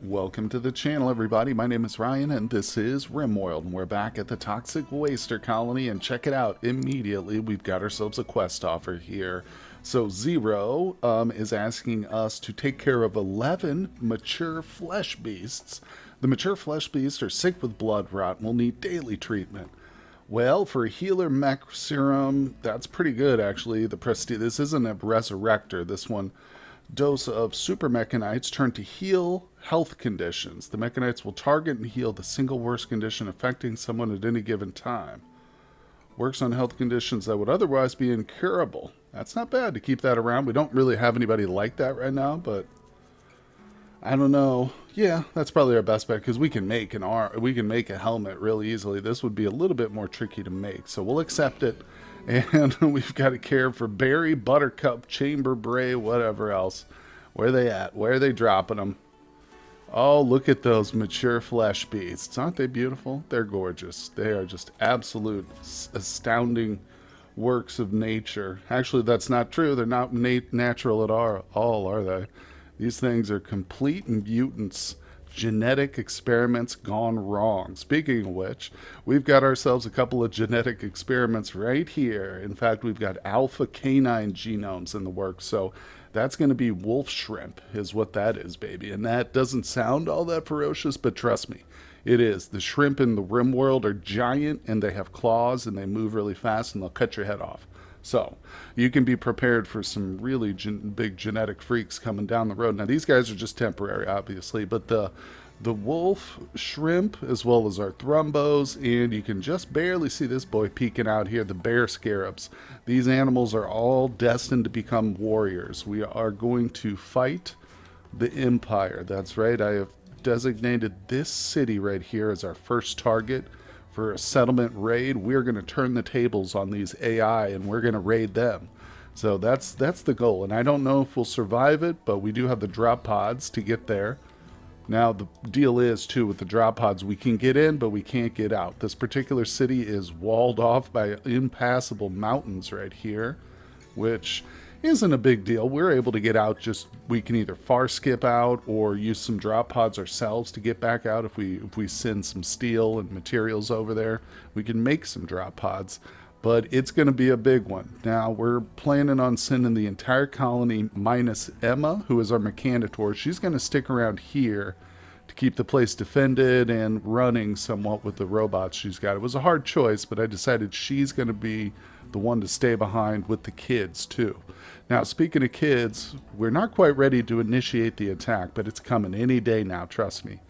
Welcome to the channel, everybody. My name is Ryan, and this is RimWorld. And we're back at the Toxic Waster Colony, and check it out. Immediately, we've got ourselves a quest offer here. So Zero is asking us to take care of 11 mature flesh beasts. The mature flesh beasts are sick with blood rot and will need daily treatment. Well, for a healer mech serum, that's pretty good, actually. The prestige. This isn't a resurrector. This one, dose of super mechanites turn to heal health conditions. The mechanites will target and heal the single worst condition affecting someone at any given time. Works on health conditions that would otherwise be incurable. That's not bad to keep that around. We don't really have anybody like that right now, but I don't know. Yeah, that's probably our best bet because we can make a helmet real easily. This would be a little bit more tricky to make, so we'll accept it. And we've got to care for Berry, Buttercup, Chamber Bray, whatever else. Where are they at? Where are they dropping them? Oh, look at those mature flesh beasts. Aren't they beautiful? They're gorgeous. They are just absolute astounding works of nature. Actually, that's not true. They're not natural at all, are they? These things are complete mutants. Genetic experiments gone wrong. Speaking of which, we've got ourselves a couple of genetic experiments right here. In fact, we've got alpha canine genomes in the works, so that's going to be wolf shrimp is what that is, baby. And that doesn't sound all that ferocious, but trust me, it is. The shrimp in the RimWorld are giant, and they have claws, and they move really fast, and they'll cut your head off. So you can be prepared for some really big genetic freaks coming down the road. Now, these guys are just temporary, obviously, but the wolf shrimp, as well as our thrumbos, and you can just barely see this boy peeking out here, the bear scarabs. These animals are all destined to become warriors. We are going to fight the Empire. That's right. I have designated this city right here as our first target for a settlement raid. We're going to turn the tables on these AI, and we're going to raid them. So that's the goal, and I don't know if we'll survive it, but we do have the drop pods to get there. Now, the deal is, too, with the drop pods, we can get in, but we can't get out. This particular city is walled off by impassable mountains right here, which isn't a big deal. We're able to get out, just we can either far skip out or use some drop pods ourselves to get back out. If we send some steel and materials over there, we can make some drop pods, but it's going to be a big one. Now, we're planning on sending the entire colony minus Emma, who is our mechanitor. She's going to stick around here to keep the place defended and running somewhat with the robots she's got. It was a hard choice, but I decided she's going to be the one to stay behind with the kids, too. Now, speaking of kids, we're not quite ready to initiate the attack, but it's coming any day now, trust me.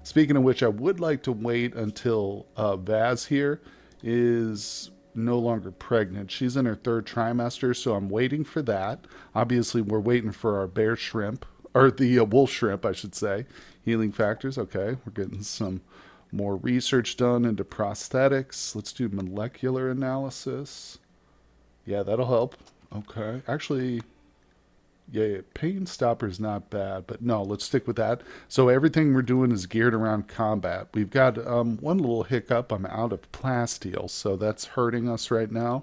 Speaking of which, I would like to wait until Vaz here is no longer pregnant. She's in her third trimester, so I'm waiting for that. Obviously, we're waiting for our bear shrimp, or the wolf shrimp, I should say. Healing factors, okay. We're getting some more research done into prosthetics. Let's do molecular analysis. Yeah, that'll help. Okay. Actually, yeah, pain stopper's not bad, but no, let's stick with that. So everything we're doing is geared around combat. We've got one little hiccup. I'm out of plasteel, so that's hurting us right now.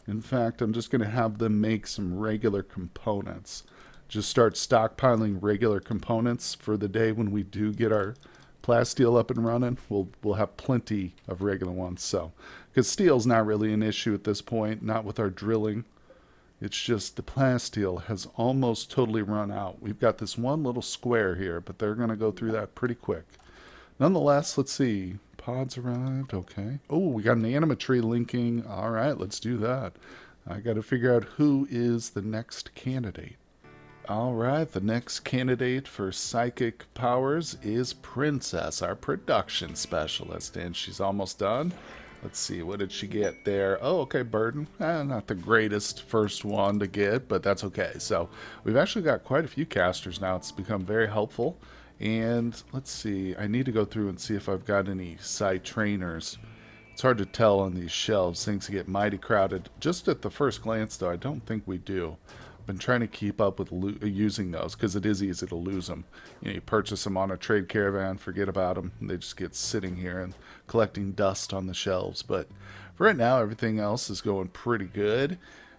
In fact, I'm just going to have them make some regular components. Just start stockpiling regular components for the day when we do get our plasteel up and running. We'll have plenty of regular ones. So, because steel's not really an issue at this point, not with our drilling. It's just the plasteel has almost totally run out. We've got this one little square here, but they're going to go through that pretty quick. Nonetheless, let's see. Pods arrived. Okay. Oh, we got an animatree linking. All right, let's do that. I got to figure out who is the next candidate. All right, the next candidate for psychic powers is Princess, our production specialist, and she's almost done. Let's see, what did she get there? Oh, okay, burden. Not the greatest first one to get, but that's okay. So we've actually got quite a few casters now. It's become very helpful. And let's see, I need to go through and see if I've got any side trainers. It's hard to tell on these shelves. Things get mighty crowded. Just at the first glance, though, I don't think we do. Been trying to keep up with using those because it is easy to lose them. You purchase them on a trade caravan, forget about them, and they just get sitting here and collecting dust on the shelves. But for right now, everything else is going pretty good.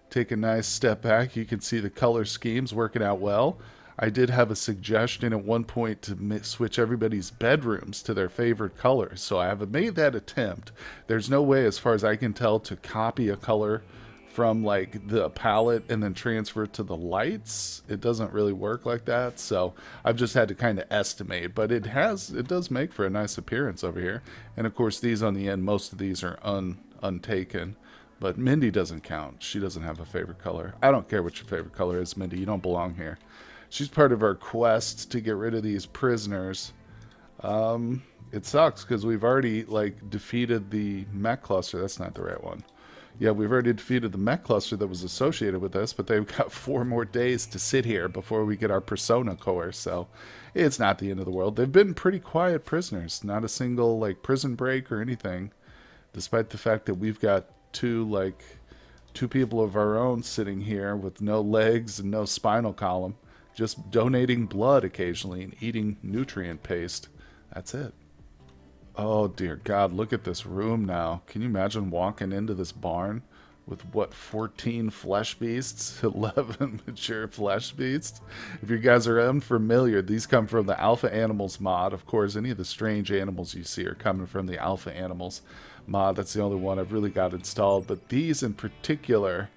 Take a nice step back. You can see the color schemes working out well. I did have a suggestion at one point to switch everybody's bedrooms to their favorite colors, so I have made that attempt. There's no way, as far as I can tell, to copy a color from like the palette and then transfer it to the lights. It doesn't really work like that, so I've just had to kind of estimate, but it does make for a nice appearance over here. And of course these on the end, most of these are untaken, but Mindy doesn't count. She doesn't have a favorite color. I don't care what your favorite color is, Mindy, you don't belong here. She's part of our quest to get rid of these prisoners. It sucks because we've already like defeated the mech cluster. That's not the right one. Yeah, we've already defeated the mech cluster that was associated with this, but they've got 4 more days to sit here before we get our persona core, so it's not the end of the world. They've been pretty quiet prisoners, not a single like prison break or anything, despite the fact that we've got two people of our own sitting here with no legs and no spinal column, just donating blood occasionally and eating nutrient paste. That's it. Oh dear God, look at this room now. Can you imagine walking into this barn with what, 14 flesh beasts? 11 mature flesh beasts? If you guys are unfamiliar, these come from the Alpha Animals mod. Of course, any of the strange animals you see are coming from the Alpha Animals mod. That's the only one I've really got installed. But these in particular,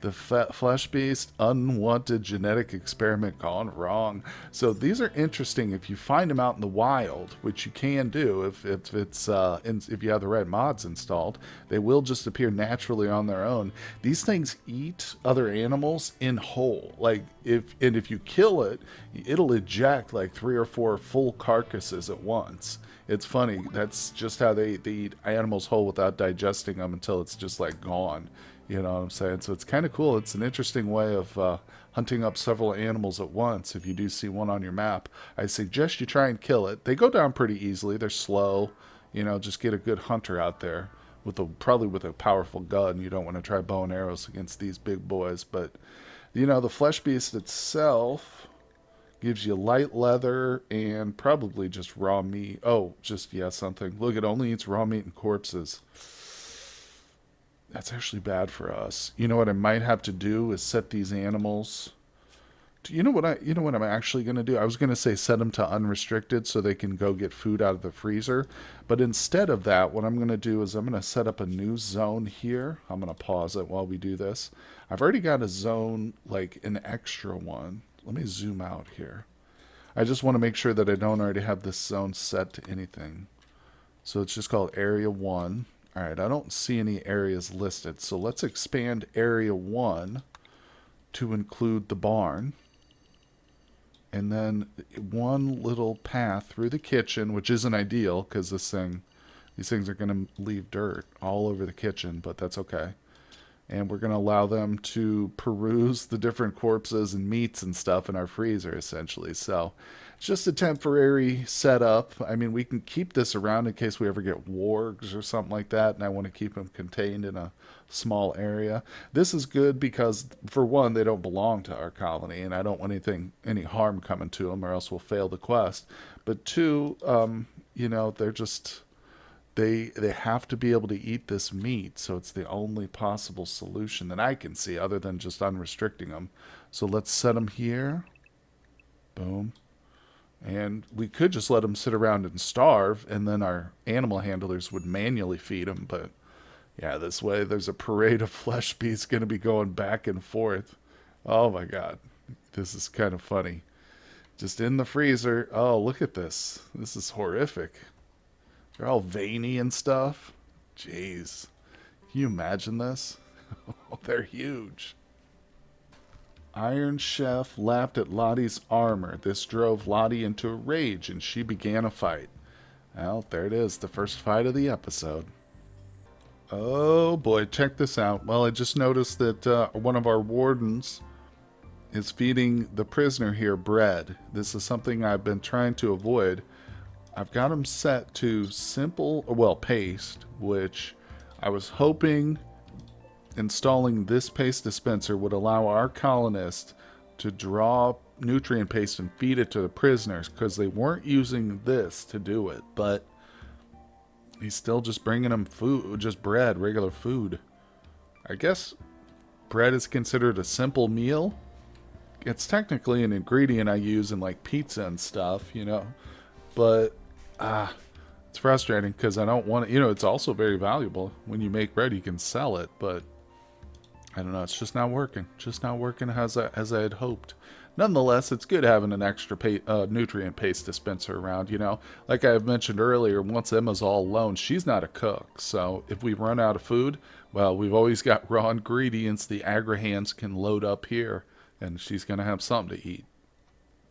the flesh beast, unwanted genetic experiment gone wrong. So these are interesting if you find them out in the wild, which you can do if you have the right mods installed. They will just appear naturally on their own. These things eat other animals in whole. Like if you kill it, it'll eject like 3 or 4 full carcasses at once. It's funny. That's just how they eat animals whole without digesting them until it's just like gone. You know what I'm saying? So it's kind of cool. It's an interesting way of hunting up several animals at once. If you do see one on your map, I suggest you try and kill it. They go down pretty easily. They're slow. You know, just get a good hunter out there probably with a powerful gun. You don't want to try bow and arrows against these big boys. But, you know, the flesh beast itself gives you light leather and probably just raw meat. Oh, something. Look, it only eats raw meat and corpses. That's actually bad for us. You know what I might have to do is set these animals. You know what I'm actually going to do? I was going to say set them to unrestricted so they can go get food out of the freezer. But instead of that, what I'm going to do is I'm going to set up a new zone here. I'm going to pause it while we do this. I've already got a zone, like an extra one. Let me zoom out here. I just want to make sure that I don't already have this zone set to anything. So it's just called Area 1. Alright, I don't see any areas listed, so let's expand Area 1 to include the barn. And then one little path through the kitchen, which isn't ideal, because these things are going to leave dirt all over the kitchen, but that's okay. And we're going to allow them to peruse the different corpses and meats and stuff in our freezer, essentially. So it's just a temporary setup. I mean, we can keep this around in case we ever get wargs or something like that, and I want to keep them contained in a small area. This is good because, for one, they don't belong to our colony, and I don't want any harm coming to them, or else we'll fail the quest. But two, you know, they're just... They have to be able to eat this meat, so it's the only possible solution that I can see other than just unrestricting them. So let's set them here. Boom. And we could just let them sit around and starve, and then our animal handlers would manually feed them. But yeah, this way there's a parade of flesh beasts going to be going back and forth. Oh my God. This is kind of funny. Just in the freezer. Oh, look at this. This is horrific. They're all veiny and stuff. Jeez. Can you imagine this? They're huge. Iron Chef laughed at Lottie's armor. This drove Lottie into a rage, and she began a fight. Well, there it is, the first fight of the episode. Oh boy, check this out. Well, I just noticed that one of our wardens is feeding the prisoner here bread. This is something I've been trying to avoid. I've got them set to paste, which I was hoping installing this paste dispenser would allow our colonists to draw nutrient paste and feed it to the prisoners, because they weren't using this to do it, but he's still just bringing them food, just bread, regular food. I guess bread is considered a simple meal. it's technically an ingredient I use in like pizza and stuff, you know. But it's frustrating because I don't want it. You know, it's also very valuable. When you make bread, you can sell it, but I don't know. It's just not working. Just not working as I had hoped. Nonetheless, it's good having an extra nutrient paste dispenser around, you know. Like I mentioned earlier, once Emma's all alone, she's not a cook. So if we run out of food, well, we've always got raw ingredients the Agrahans can load up here, and she's going to have something to eat.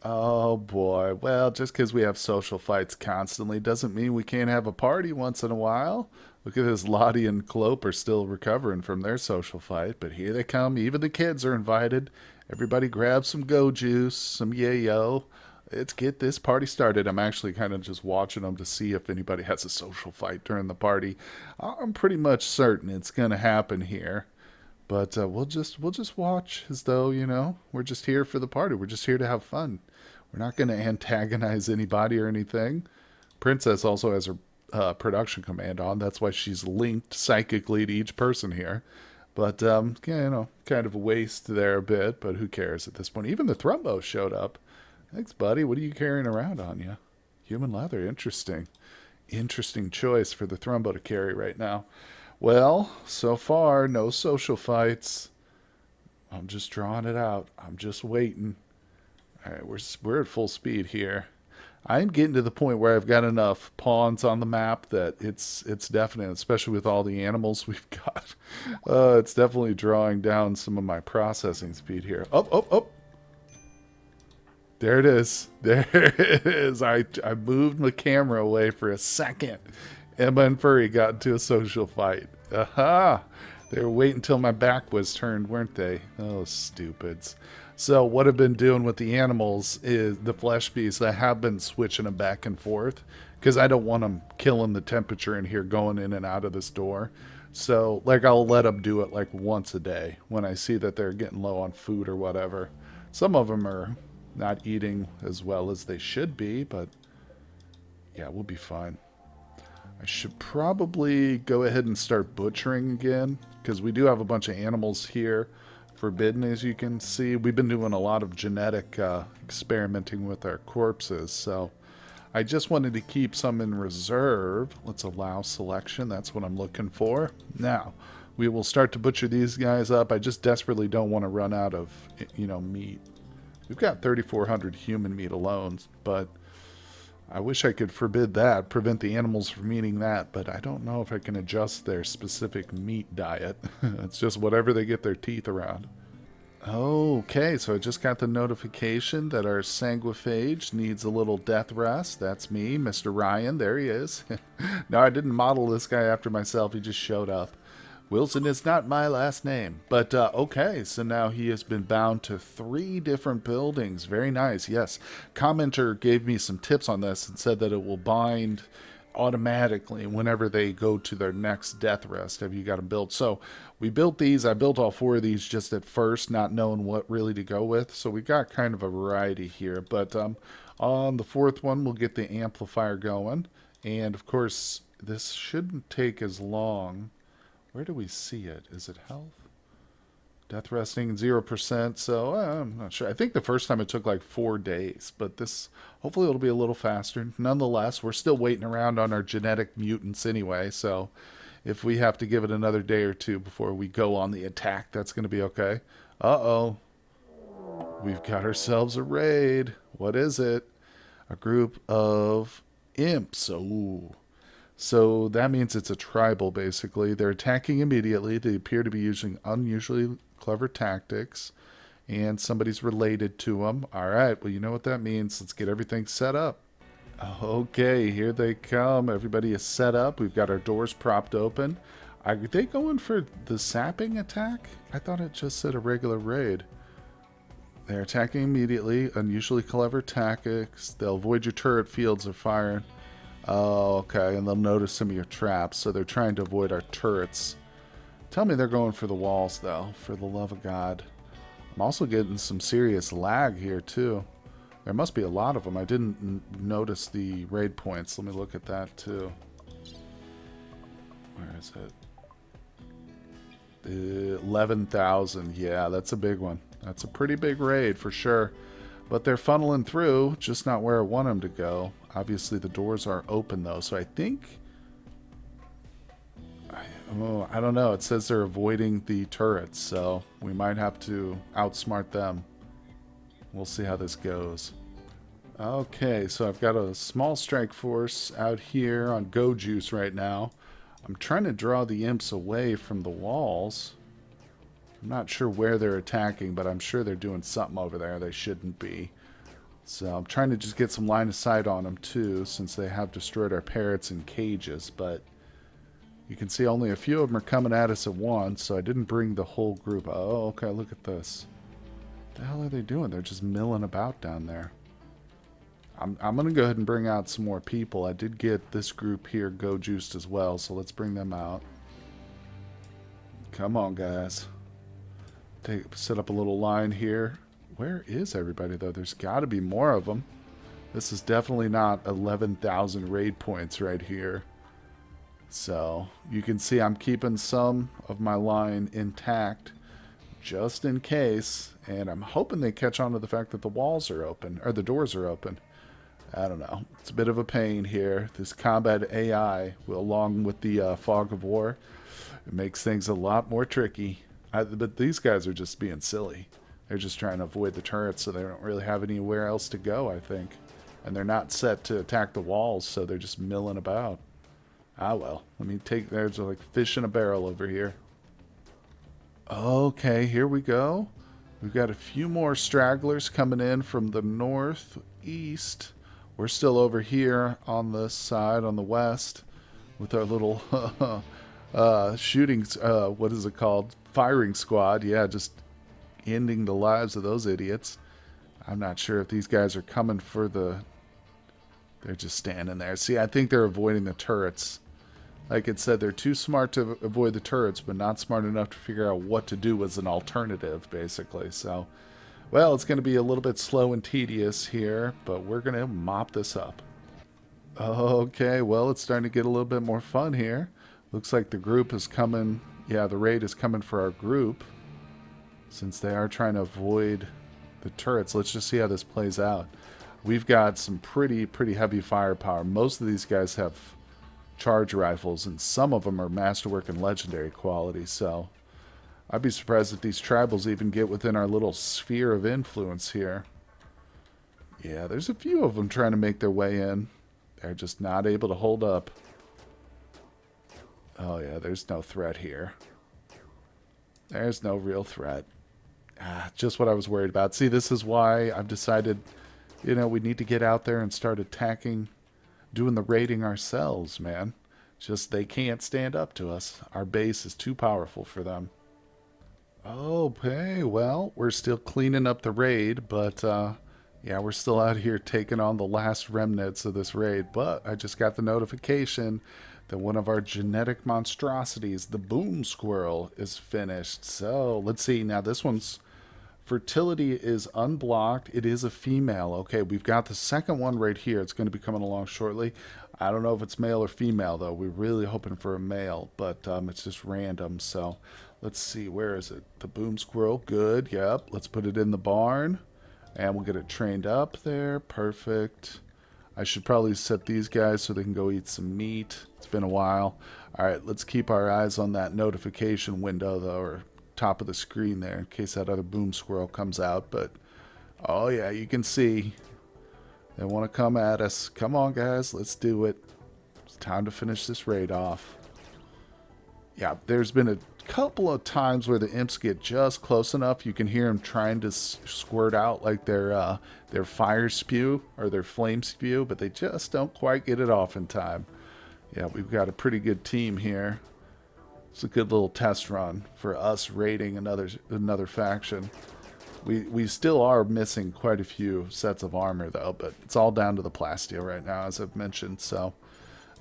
Oh boy. Well, just because we have social fights constantly doesn't mean we can't have a party once in a while. Look at this. Lottie and Clope are still recovering from their social fight, but here they come. Even the kids are invited. Everybody grab some go juice, some yayo. Let's get this party started. I'm actually kind of just watching them to see if anybody has a social fight during the party. I'm pretty much certain it's going to happen here. But we'll just watch as though, you know, we're just here for the party. We're just here to have fun. We're not going to antagonize anybody or anything. Princess also has her production command on. That's why she's linked psychically to each person here. But, yeah, you know, kind of a waste there a bit, but who cares at this point? Even the Thrumbo showed up. Thanks, buddy. What are you carrying around on you? Human leather. Interesting. Interesting choice for the Thrumbo to carry right now. Well, so far, no social fights. I'm just drawing it out. I'm just waiting. All right, we're at full speed here. I'm getting to the point where I've got enough pawns on the map that it's definite, especially with all the animals we've got. It's definitely drawing down some of my processing speed here. Oh, oh, oh. There it is. There it is. I moved my camera away for a second. Emma and Furry got into a social fight. Aha! They were waiting until my back was turned, weren't they? Oh, stupids. So what I've been doing with the animals is the flesh beasts. I have been switching them back and forth because I don't want them killing the temperature in here going in and out of this door. So, like, I'll let them do it like once a day when I see that they're getting low on food or whatever. Some of them are not eating as well as they should be, but yeah, we'll be fine. I should probably go ahead and start butchering again because we do have a bunch of animals here forbidden, as you can see. We've been doing a lot of genetic experimenting with our corpses, so I just wanted to keep some in reserve. Let's allow selection. That's what I'm looking for. Now, we will start to butcher these guys up. I just desperately don't want to run out of, you know, meat. We've got 3,400 human meat alone, but I wish I could forbid that, prevent the animals from eating that, but I don't know if I can adjust their specific meat diet. It's just whatever they get their teeth around. Okay, so I just got the notification that our sanguiphage needs a little death rest. That's me, Mr. Ryan. There he is. No, I didn't model this guy after myself. He just showed up. Wilson is not my last name. But, okay, so now he has been bound to 3 different buildings. Very nice, yes. Commenter gave me some tips on this and said that it will bind automatically whenever they go to their next death rest. Have you got them built? So we built these. I built all 4 of these just at first, not knowing what really to go with. So we got kind of a variety here. But on the 4th one, we'll get the amplifier going. And, of course, this shouldn't take as long. Where do we see it? Is it health? Death resting 0%. So I'm not sure. I think the first time it took like 4 days, but this hopefully it'll be a little faster. Nonetheless, we're still waiting around on our genetic mutants anyway. So if we have to give it another day or 2 before we go on the attack, that's going to be okay. Uh-oh. We've got ourselves a raid. What is it? A group of imps. Ooh. So that means it's a tribal, basically. They're attacking immediately. They appear to be using unusually clever tactics. And somebody's related to them. All right, well, you know what that means. Let's get everything set up. Okay, here they come. Everybody is set up. We've got our doors propped open. Are they going for the sapping attack? I thought it just said a regular raid. They're attacking immediately. Unusually clever tactics. They'll avoid your turret fields of fire. Oh, okay, and they'll notice some of your traps, so they're trying to avoid our turrets. Tell me they're going for the walls, though, for the love of God. I'm also getting some serious lag here, too. There must be a lot of them. I didn't notice the raid points. Let me look at that, too. Where is it? 11,000. Yeah, that's a big one. That's a pretty big raid for sure. But they're funneling through, just not where I want them to go. Obviously, the doors are open, though, so I think... I don't know. It says they're avoiding the turrets, so we might have to outsmart them. We'll see how this goes. Okay, so I've got a small strike force out here on Go Juice right now. I'm trying to draw the imps away from the walls. I'm not sure where they're attacking, but I'm sure they're doing something over there they shouldn't be. So I'm trying to just get some line of sight on them too, since they have destroyed our parrots in cages, but you can see only a few of them are coming at us at once, so I didn't bring the whole group. Oh, okay, look at this. What the hell are they doing? They're just milling about down there. I'm going to go ahead and bring out some more people. I did get this group here go juiced as well, so let's bring them out. Come on, guys. Set up a little line here. Where is everybody, though? There's got to be more of them. This is definitely not 11,000 raid points right here. So, you can see I'm keeping some of my line intact just in case. And I'm hoping they catch on to the fact that the walls are open, or the doors are open. I don't know. It's a bit of a pain here. This combat AI, along with the fog of war, it makes things a lot more tricky. But these guys are just being silly. They're just trying to avoid the turrets, so they don't really have anywhere else to go, I think. And they're not set to attack the walls, so they're just milling about. Ah, well. Let me take... There's like fish in a barrel over here. Okay, here we go. We've got a few more stragglers coming in from the northeast. We're still over here on this side, on the west, with our little shooting, what is it called? Firing squad. Yeah, just ending the lives of those idiots. I'm not sure if these guys are coming for the... They're just standing there. See, I think they're avoiding the turrets. Like it said, they're too smart to avoid the turrets, but not smart enough to figure out what to do as an alternative, basically. So... Well, it's going to be a little bit slow and tedious here, but we're going to mop this up. Okay, well, it's starting to get a little bit more fun here. Looks like the group is coming. Yeah, the raid is coming for our group. Since they are trying to avoid the turrets, let's just see how this plays out. We've got some pretty heavy firepower. Most of these guys have charge rifles, and some of them are masterwork and legendary quality, so... I'd be surprised if these tribals even get within our little sphere of influence here. Yeah, there's a few of them trying to make their way in. They're just not able to hold up. Oh yeah, there's no threat here. There's no real threat. Just what I was worried about. See, this is why I've decided, you know, we need to get out there and start attacking, doing the raiding ourselves, man. Just they can't stand up to us. Our base is too powerful for them. Okay, well, we're still cleaning up the raid, but, yeah, we're still out here taking on the last remnants of this raid, but I just got the notification that one of our genetic monstrosities, the boom squirrel, is finished. So, let's see. Now, this one's fertility is unblocked. It is a female. Okay, we've got the second one right here. It's going to be coming along shortly. I don't know if it's male or female, though. We're really hoping for a male, but it's just random, so... Let's see, where is it? The boom squirrel, good, yep. Let's put it in the barn, and we'll get it trained up there, perfect. I should probably set these guys so they can go eat some meat. It's been a while. All right, let's keep our eyes on that notification window, though, or top of the screen there, in case that other boom squirrel comes out. But, oh yeah, you can see they want to come at us. Come on, guys, let's do it. It's time to finish this raid off. Yeah, there's been a couple of times where the imps get just close enough. You can hear them trying to squirt out like their fire spew or their flame spew, but they just don't quite get it off in time. Yeah, we've got a pretty good team here. It's a good little test run for us raiding another faction. We still are missing quite a few sets of armor though, but it's all down to the plasteel right now, as I've mentioned. So.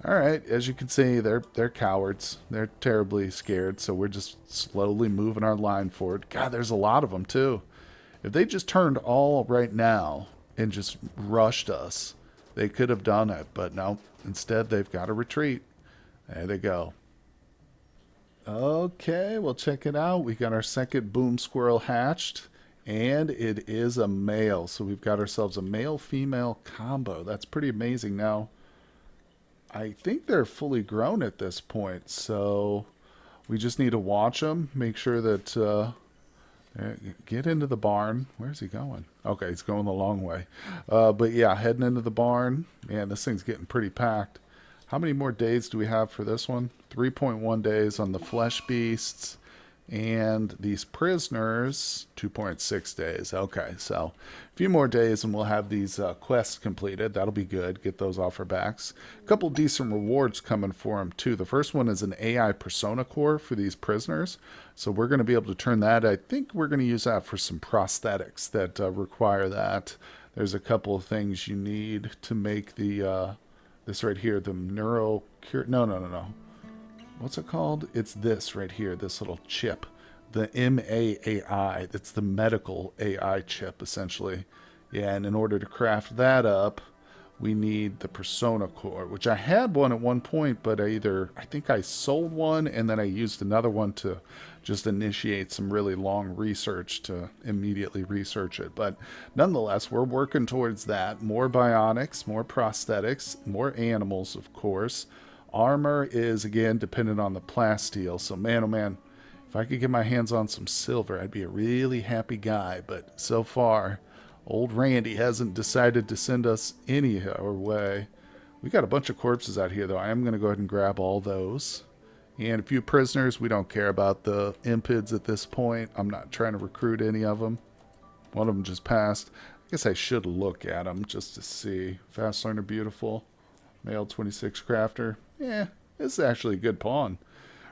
Alright, as you can see, they're cowards. They're terribly scared, so we're just slowly moving our line forward. God, there's a lot of them, too. If they just turned all right now and just rushed us, they could have done it. But no, instead they've got to retreat. There they go. Okay, well, check it out. We got our second boom squirrel hatched. And it is a male. So we've got ourselves a male-female combo. That's pretty amazing. Now, I think they're fully grown at this point. So we just need to watch them. Make sure that... get into the barn. Where's he going? Okay, he's going the long way. But yeah, heading into the barn. Man, this thing's getting pretty packed. How many more days do we have for this one? 3.1 days on the flesh beasts. And these prisoners, 2.6 days. Okay, so a few more days and we'll have these quests completed. That'll be good. Get those off our backs. A couple decent rewards coming for them, too. The first one is an AI persona core for these prisoners. So we're going to be able to turn that. I think we're going to use that for some prosthetics that require that. There's a couple of things you need to make the, this right here, the neuro... No. What's it called? It's this right here, this little chip. The MAAI. That's the medical AI chip, essentially. Yeah, and in order to craft that up, we need the persona core, which I had one at one point, but I think I sold one, and then I used another one to just initiate some really long research to immediately research it. But nonetheless, we're working towards that. More bionics, more prosthetics, more animals, of course. Armor is, again, dependent on the plasteel. So, man, oh man, if I could get my hands on some silver, I'd be a really happy guy. But so far, old Randy hasn't decided to send us any our way. We got a bunch of corpses out here, though. I am going to go ahead and grab all those. And a few prisoners. We don't care about the impids at this point. I'm not trying to recruit any of them. One of them just passed. I guess I should look at them just to see. Fast learner, beautiful. Male 26 crafter. Yeah, this is actually a good pawn.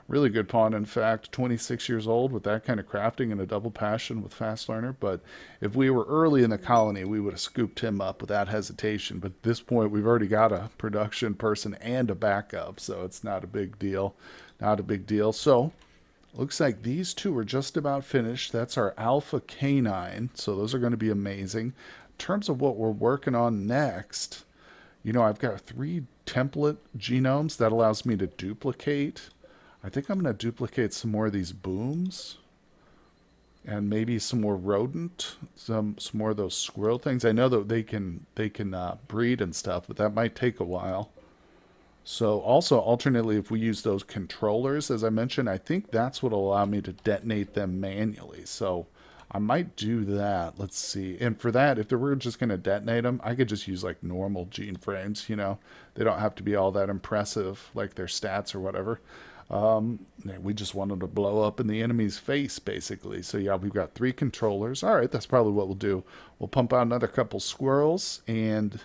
Really good pawn, in fact. 26 years old with that kind of crafting and a double passion with fast learner. But if we were early in the colony, we would have scooped him up without hesitation. But at this point, we've already got a production person and a backup, so it's not a big deal. Not a big deal. So, looks like these two are just about finished. That's our alpha canine, so those are going to be amazing. In terms of what we're working on next... You know, I've got 3 template genomes that allows me to duplicate. I think I'm going to duplicate some more of these booms. And maybe some more rodent. Some more of those squirrel things. I know that they can breed and stuff, but that might take a while. So also, alternately, if we use those controllers, as I mentioned, I think that's what will allow me to detonate them manually. So... I might do that. Let's see. And for that, if we're just going to detonate them, I could just use like normal gene frames, you know. They don't have to be all that impressive, like their stats or whatever. We just want them to blow up in the enemy's face, basically. So yeah, we've got 3 controllers. All right, that's probably what we'll do. We'll pump out another couple squirrels, and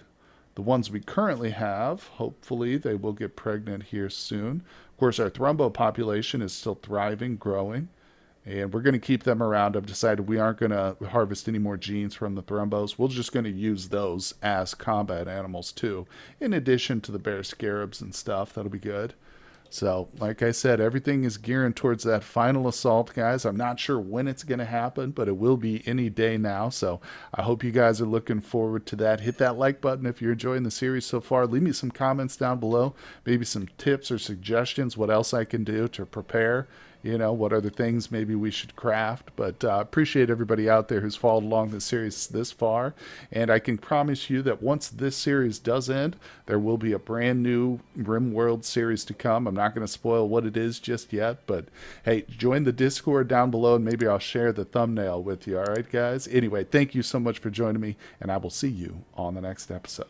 the ones we currently have, hopefully they will get pregnant here soon. Of course, our thrumbo population is still thriving, growing. And we're going to keep them around. I've decided we aren't going to harvest any more genes from the thrumbos. We're just going to use those as combat animals, too. In addition to the bear scarabs and stuff. That'll be good. So, like I said, everything is gearing towards that final assault, guys. I'm not sure when it's going to happen, but it will be any day now. So, I hope you guys are looking forward to that. Hit that like button if you're enjoying the series so far. Leave me some comments down below. Maybe some tips or suggestions, what else I can do to prepare. You know, what other things maybe we should craft. But appreciate everybody out there who's followed along the series this far. And I can promise you that once this series does end, there will be a brand new RimWorld series to come. I'm not going to spoil what it is just yet. But, hey, join the Discord down below, and maybe I'll share the thumbnail with you. All right, guys? Anyway, thank you so much for joining me, and I will see you on the next episode.